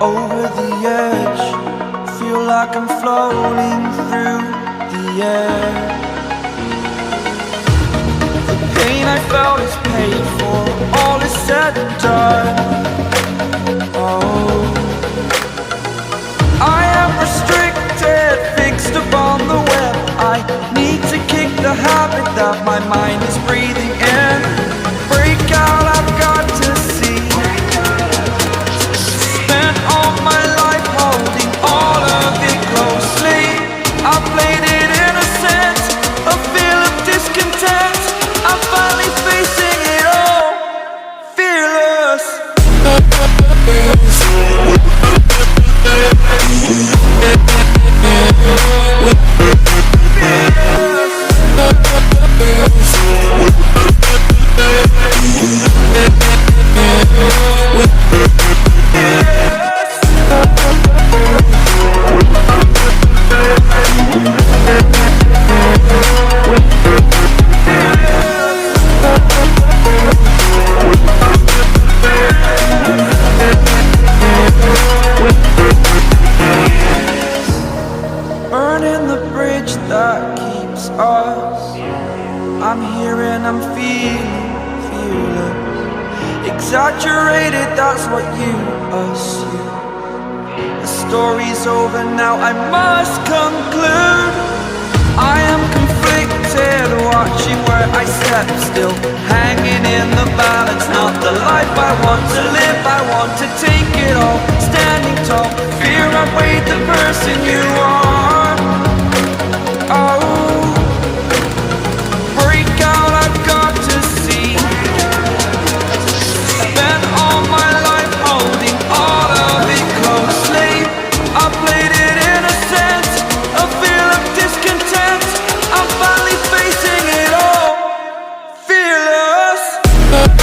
over the edge. Feel like I'm floating through the air. The pain I felt is paid for, all is said and done. Oh, I am restricted, fixed upon the web. I need to kick the habit that my mind is breathing in. Break out, I've got to see. Spent all my life holding all of it closely. I played it innocent, a feel of discontent. I'm finally facing it all, fearless. Burning the bridge that keeps us. I'm here and I'm feeling fearless. Exaggerated, that's what you assume. The story's over now, I must conclude. I am conflicted, watching where I step still, hanging in the balance. Not the life I want to live, I want to take it all. Standing tall, fear I weighed the person you are.